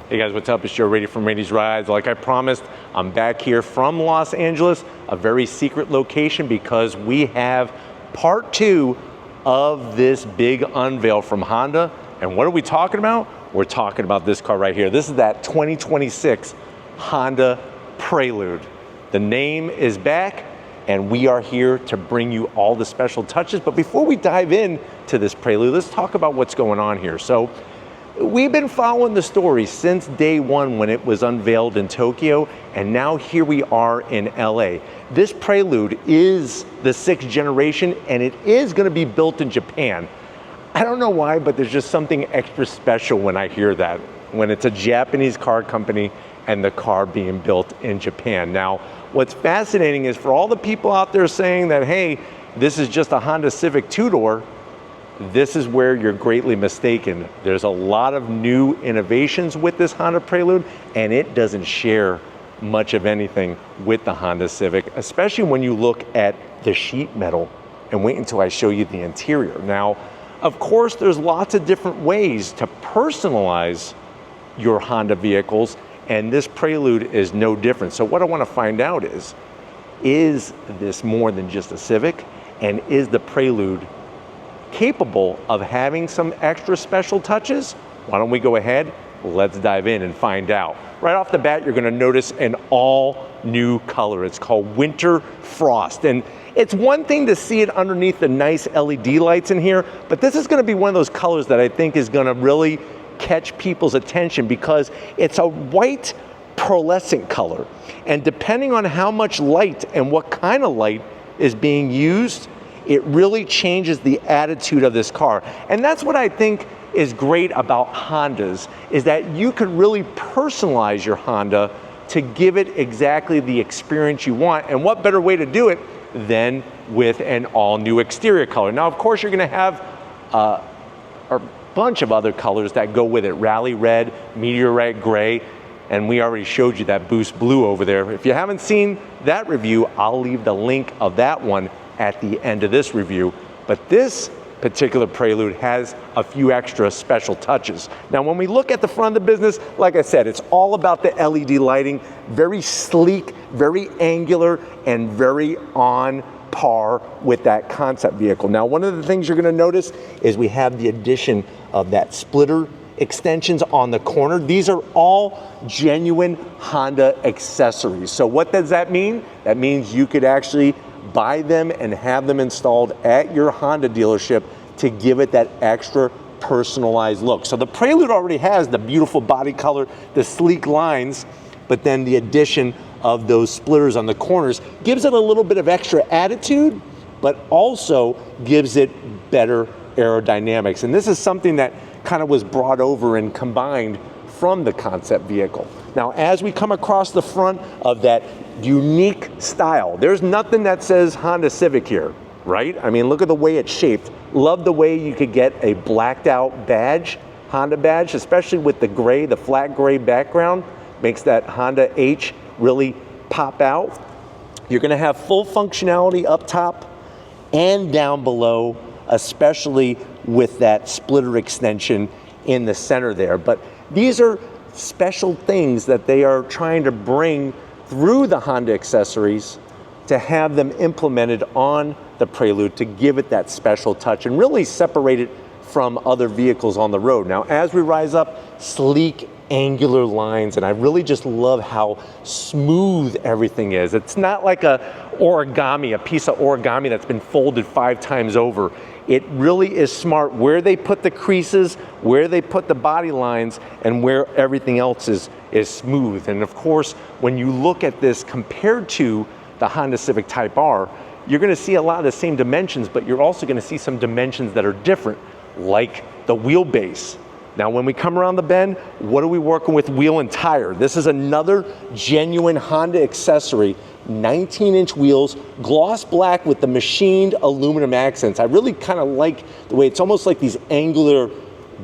Hey guys, what's up? It's Joe Raiti from Raiti's Rides. Like I promised, I'm back here from Los Angeles, a very secret location because we have part 2 of this big unveil from Honda. And what are we talking about? We're talking about this car right here. This is that 2026 Honda Prelude. The name is back and we are here to bring you all the special touches. But before we dive in to this Prelude, let's talk about what's going on here. So we've been following the story since day one when it was unveiled in Tokyo, and now here we are in LA. This Prelude is the 6th generation, and it is gonna be built in Japan. I don't know why, but there's just something extra special when I hear that, when it's a Japanese car company and the car being built in Japan. Now, what's fascinating is for all the people out there saying that, hey, this is just a Honda Civic two-door, this is where you're greatly mistaken. There's a lot of new innovations with this Honda Prelude, and it doesn't share much of anything with the Honda Civic, especially when you look at the sheet metal. And wait until I show you the interior. Now, of course, there's lots of different ways to personalize your Honda vehicles, and this Prelude is no different. So what I want to find out is this more than just a Civic? And is the Prelude capable of having some extra special touches? Why don't we go ahead, let's dive in and find out. Right off the bat, you're gonna notice an all new color. It's called Winter Frost. And it's one thing to see it underneath the nice LED lights in here, but this is gonna be one of those colors that I think is gonna really catch people's attention because it's a white pearlescent color. And depending on how much light and what kind of light is being used, it really changes the attitude of this car. And that's what I think is great about Hondas, is that you could really personalize your Honda to give it exactly the experience you want. And what better way to do it than with an all new exterior color. Now, of course, you're gonna have a bunch of other colors that go with it. Rally red, meteorite gray, and we already showed you that boost blue over there. If you haven't seen that review, I'll leave the link of that one at the end of this review. But this particular Prelude has a few extra special touches. Now, when we look at the front of the business, like I said, it's all about the LED lighting, very sleek, very angular, and very on par with that concept vehicle. Now, one of the things you're gonna notice is we have the addition of that splitter extensions on the corner. These are all genuine Honda accessories. So what does that mean? That means you could actually buy them and have them installed at your Honda dealership to give it that extra personalized look. So the Prelude already has the beautiful body color, the sleek lines, but then the addition of those splitters on the corners gives it a little bit of extra attitude, but also gives it better aerodynamics. And this is something that kind of was brought over and combined from the concept vehicle. Now, as we come across the front of that unique style, there's nothing that says Honda Civic here, right? I mean, look at the way it's shaped. Love the way you could get a blacked out badge, Honda badge, especially with the gray, the flat gray background, makes that Honda H really pop out. You're gonna have full functionality up top and down below, especially with that splitter extension in the center there. But these are special things that they are trying to bring through the Honda accessories to have them implemented on the Prelude to give it that special touch and really separate it from other vehicles on the road. Now, as we rise up, sleek, angular lines, and I really just love how smooth everything is. It's not like a piece of origami that's been folded 5 times over. It really is smart where they put the creases, where they put the body lines, and where everything else is smooth. And of course, when you look at this compared to the Honda Civic Type R, you're gonna see a lot of the same dimensions, but you're also gonna see some dimensions that are different, like the wheelbase. Now, when we come around the bend, what are we working with wheel and tire? This is another genuine Honda accessory, 19-inch wheels, gloss black with the machined aluminum accents. I really kind of like the way it's almost like these angular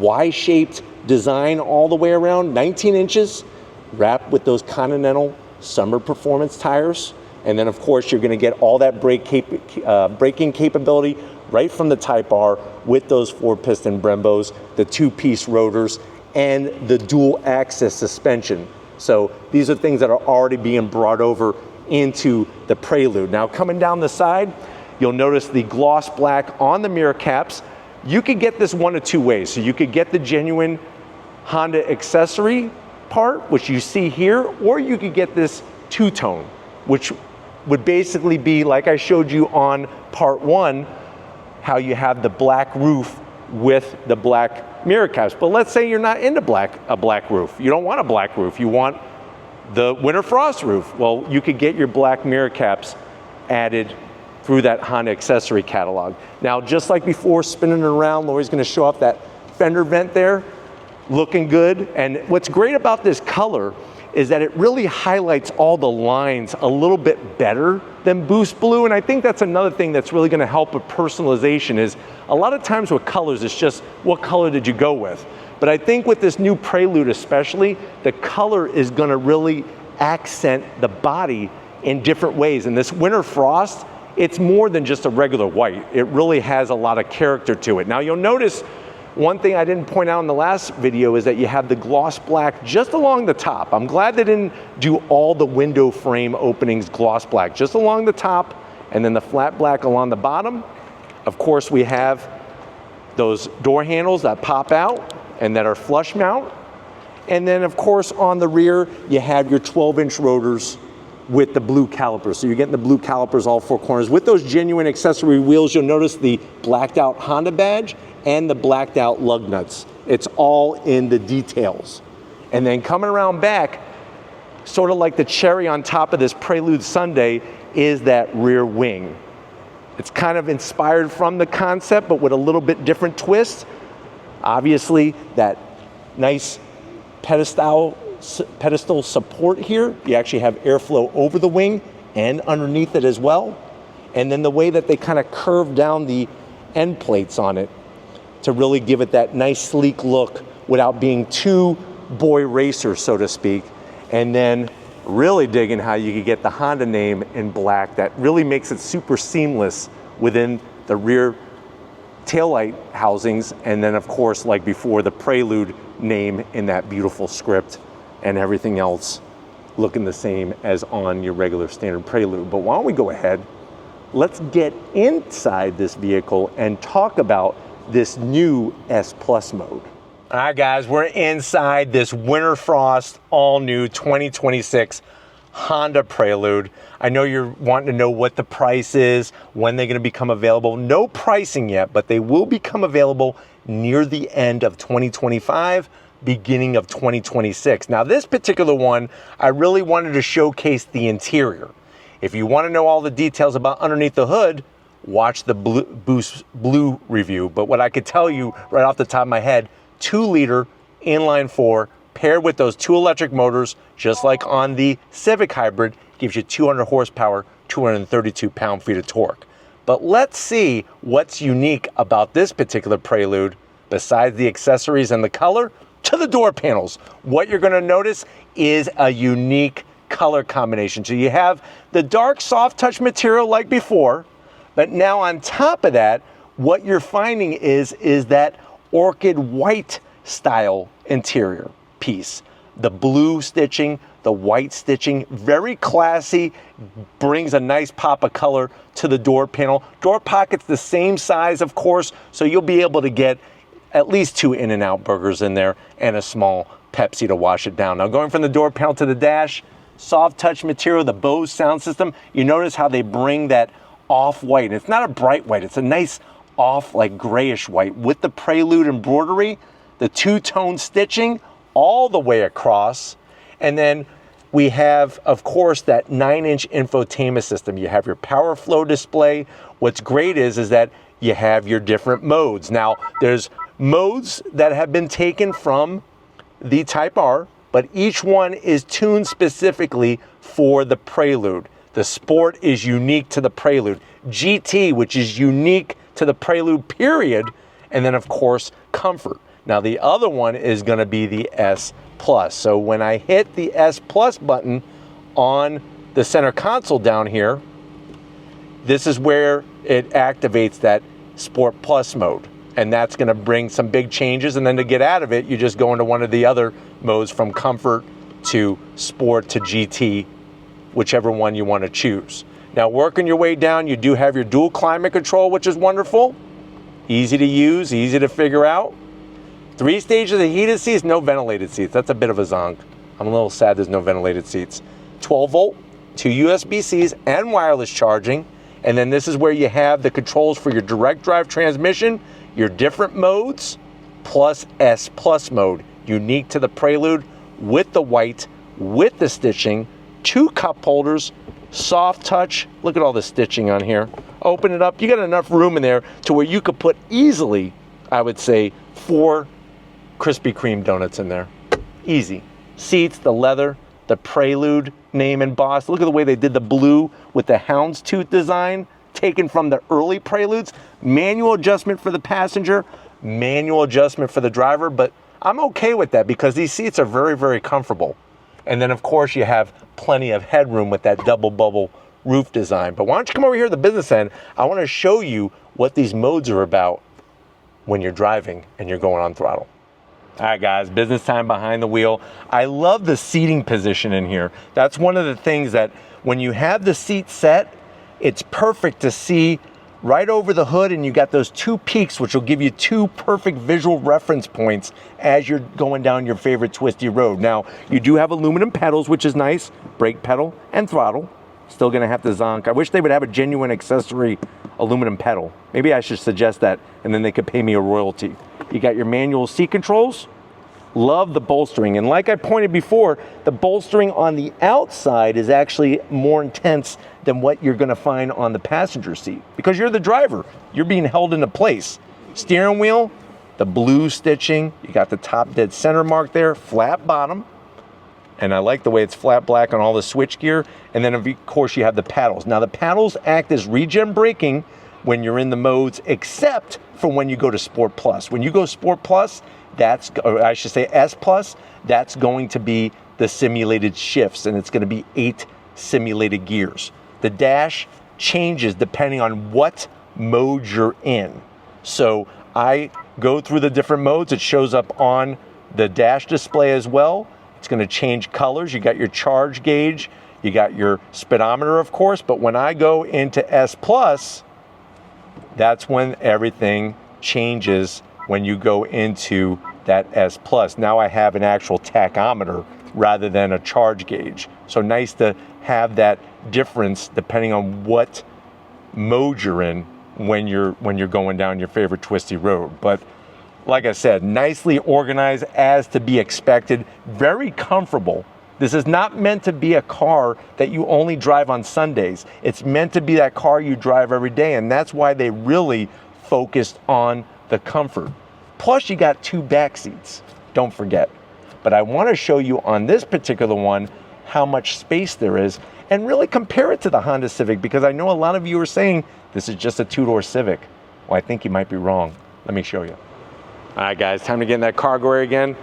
Y-shaped design all the way around, 19 inches, wrapped with those Continental Summer Performance tires. And then of course, you're gonna get all that braking capability right from the Type R with those 4-piston Brembos, the 2-piece rotors, and the dual axis suspension. So these are things that are already being brought over into the Prelude. Now coming down the side, you'll notice the gloss black on the mirror caps. You could get this one of two ways. So you could get the genuine Honda accessory part, which you see here, or you could get this two-tone, which would basically be like I showed you on part one, how you have the black roof with the black mirror caps. But let's say you're not into a black roof. You don't want a black roof. You want the winter frost roof. Well, you could get your black mirror caps added through that Honda accessory catalog. Now, just like before, spinning it around, Lori's gonna show off that fender vent there, looking good. And what's great about this color is that it really highlights all the lines a little bit better than Boost Blue. And I think that's another thing that's really gonna help with personalization is a lot of times with colors, it's just what color did you go with? But I think with this new Prelude especially, the color is gonna really accent the body in different ways. And this Winter Frost, it's more than just a regular white. It really has a lot of character to it. Now you'll notice one thing I didn't point out in the last video is that you have the gloss black just along the top. I'm glad they didn't do all the window frame openings gloss black, just along the top, and then the flat black along the bottom. Of course, we have those door handles that pop out and that are flush mount. And then of course on the rear, you have your 12-inch rotors with the blue calipers. So you're getting the blue calipers all four corners. With those genuine accessory wheels, you'll notice the blacked out Honda badge and the blacked out lug nuts. It's all in the details. And then coming around back, sort of like the cherry on top of this Prelude Sundae, is that rear wing. It's kind of inspired from the concept, but with a little bit different twist. Obviously, that nice pedestal support here. You actually have airflow over the wing and underneath it as well. And then the way that they kind of curve down the end plates on it to really give it that nice sleek look without being too boy racer, so to speak. And then really digging how you could get the Honda name in black. That really makes it super seamless within the rear taillight housings. And then of course, like before, the Prelude name in that beautiful script, and everything else looking the same as on your regular standard Prelude. But why don't we go ahead, let's get inside this vehicle and talk about this new S Plus mode. All right guys, we're inside this Winter Frost all new 2026 Honda Prelude. I know you're wanting to know what the price is, when they're gonna become available. No pricing yet, but they will become available near the end of 2025, beginning of 2026. Now this particular one, I really wanted to showcase the interior. If you want to know all the details about underneath the hood, watch the Boost Blue review. But what I could tell you right off the top of my head, 2-liter inline 4 paired with those 2 electric motors, just like on the Civic Hybrid, gives you 200 horsepower, 232 pound-feet of torque. But let's see what's unique about this particular Prelude, besides the accessories and the color, to the door panels. What you're gonna notice is a unique color combination. So you have the dark soft touch material like before, but now on top of that, what you're finding is that orchid white style interior piece. The blue stitching, the white stitching, very classy, brings a nice pop of color to the door panel. Door pockets the same size, of course, so you'll be able to get at least 2 In-N-Out burgers in there and a small Pepsi to wash it down. Now going from the door panel to the dash, soft touch material, the Bose sound system, you notice how they bring that off-white. It's not a bright white, it's a nice off, like grayish white with the Prelude embroidery, the 2-tone stitching all the way across. And then we have, of course, that 9-inch infotainment system. You have your power flow display. What's great is that you have your different modes. Now, there's modes that have been taken from the Type R, but each one is tuned specifically for the Prelude. The Sport is unique to the Prelude. GT, which is unique to the Prelude, period. And then, of course, Comfort. Now, the other one is going to be the S Plus. So when I hit the S Plus button on the center console down here, this is where it activates that Sport Plus mode. And that's gonna bring some big changes. And then to get out of it, you just go into one of the other modes from comfort to sport to GT, whichever one you wanna choose. Now working your way down, you do have your dual climate control, which is wonderful. Easy to use, easy to figure out. 3 stages of heated seats, no ventilated seats. That's a bit of a zonk. I'm a little sad there's no ventilated seats. 12 volt, 2 USB-Cs and wireless charging. And then this is where you have the controls for your direct drive transmission, your different modes, plus S Plus mode, unique to the Prelude, with the white, with the stitching, 2 cup holders, soft touch. Look at all the stitching on here. Open it up, you got enough room in there to where you could put easily, I would say, 4 Krispy Kreme donuts in there. Easy. Seats, the leather, the Prelude name embossed. Look at the way they did the blue with the houndstooth design, taken from the early Preludes. Manual adjustment for the passenger, manual adjustment for the driver, but I'm okay with that because these seats are very, very comfortable. And then of course you have plenty of headroom with that double bubble roof design. But why don't you come over here to the business end? I want to show you what these modes are about when you're driving and you're going on throttle. All right guys, business time behind the wheel. I love the seating position in here. That's one of the things that when you have the seat set, it's perfect to see right over the hood, and you got those 2 peaks, which will give you 2 perfect visual reference points as you're going down your favorite twisty road. Now, you do have aluminum pedals, which is nice, brake pedal and throttle. Still gonna have to zonk. I wish they would have a genuine accessory aluminum pedal. Maybe I should suggest that, and then they could pay me a royalty. You got your manual seat controls. Love the bolstering. And like I pointed before, the bolstering on the outside is actually more intense than what you're gonna find on the passenger seat because you're the driver. You're being held into place. Steering wheel, the blue stitching. You got the top dead center mark there, flat bottom. And I like the way it's flat black on all the switch gear. And then of course you have the paddles. Now the paddles act as regen braking when you're in the modes, except for when you go to Sport Plus. When you go Sport Plus, or I should say S Plus, that's going to be the simulated shifts, and it's going to be 8 simulated gears. The dash changes depending on what mode you're in. So I go through the different modes. It shows up on the dash display as well. It's going to change colors. You got your charge gauge, you got your speedometer, of course, but when I go into S Plus, that's when everything changes when you go into that S Plus. Now I have an actual tachometer rather than a charge gauge. So nice to have that difference depending on what mode you're in when you're going down your favorite twisty road. But like I said, nicely organized as to be expected, very comfortable. This is not meant to be a car that you only drive on Sundays. It's meant to be that car you drive every day, and that's why they really focused on the comfort. Plus you got 2 back seats, don't forget. But I want to show you on this particular one how much space there is and really compare it to the Honda Civic, because I know a lot of you are saying this is just a 2-door Civic. Well, I think you might be wrong. Let me show you. All right guys, time to get in that cargo area again.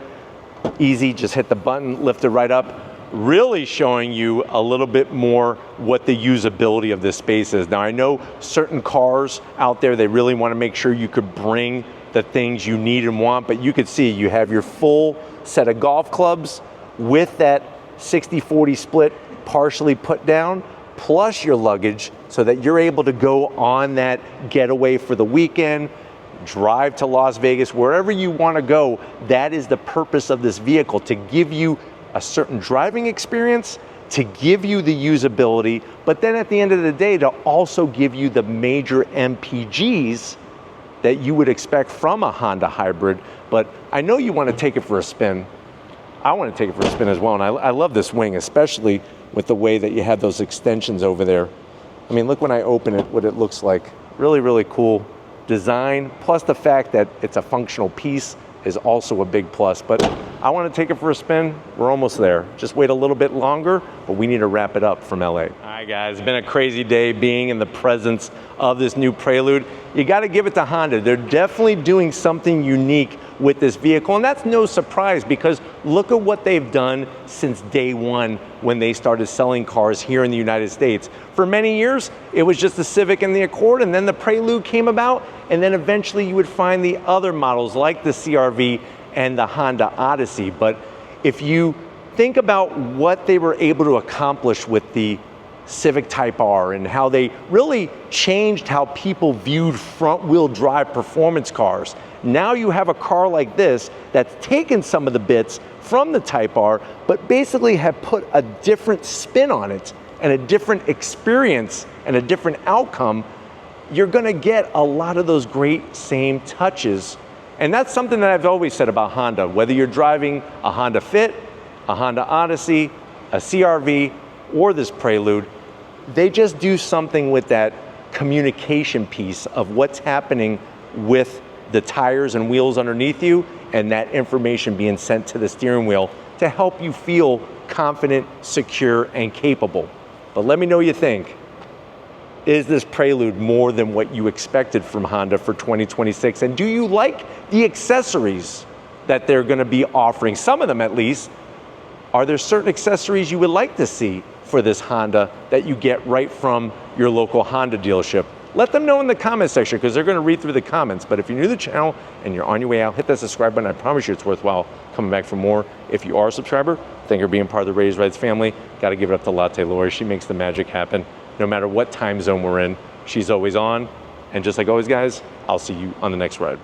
Easy, just hit the button, lift it right up. Really showing you a little bit more what the usability of this space is. Now I know certain cars out there, they really want to make sure you could bring the things you need and want, but you could see you have your full set of golf clubs with that 60-40 split partially put down, plus your luggage, so that you're able to go on that getaway for the weekend, drive to Las Vegas, wherever you want to go. That is the purpose of this vehicle, to give you a certain driving experience, to give you the usability, but then at the end of the day, to also give you the major MPGs that you would expect from a Honda hybrid. But I know you want to take it for a spin. I want to take it for a spin as well, and I love this wing, especially with the way that you have those extensions over there. I mean, look when I open it, what it looks like. Really, really cool design, plus the fact that it's a functional piece is also a big plus. But I want to take it for a spin. We're almost there. Just wait a little bit longer, but we need to wrap it up from LA. All right, guys, it's been a crazy day being in the presence of this new Prelude. You got to give it to Honda. They're definitely doing something unique with this vehicle. And that's no surprise, because look at what they've done since day one when they started selling cars here in the United States. For many years, it was just the Civic and the Accord, and then the Prelude came about, and then eventually you would find the other models like the CR-V and the Honda Odyssey. But if you think about what they were able to accomplish with the Civic Type R and how they really changed how people viewed front-wheel drive performance cars. Now you have a car like this that's taken some of the bits from the Type R, but basically have put a different spin on it and a different experience and a different outcome. You're gonna get a lot of those great same touches. And that's something that I've always said about Honda. Whether you're driving a Honda Fit, a Honda Odyssey, a CR-V, or this Prelude, they just do something with that communication piece of what's happening with the tires and wheels underneath you, and that information being sent to the steering wheel to help you feel confident, secure, and capable. But let me know what you think. Is this Prelude more than what you expected from Honda for 2026? And do you like the accessories that they're gonna be offering? Some of them at least. Are there certain accessories you would like to see for this Honda that you get right from your local Honda dealership? Let them know in the comment section, because they're gonna read through the comments. But if you're new to the channel and you're on your way out, hit that subscribe button. I promise you it's worthwhile coming back for more. If you are a subscriber, thank you for being part of the Raised Rides family. Gotta give it up to Latte Lori. She makes the magic happen. No matter what time zone we're in, she's always on. And just like always, guys, I'll see you on the next ride.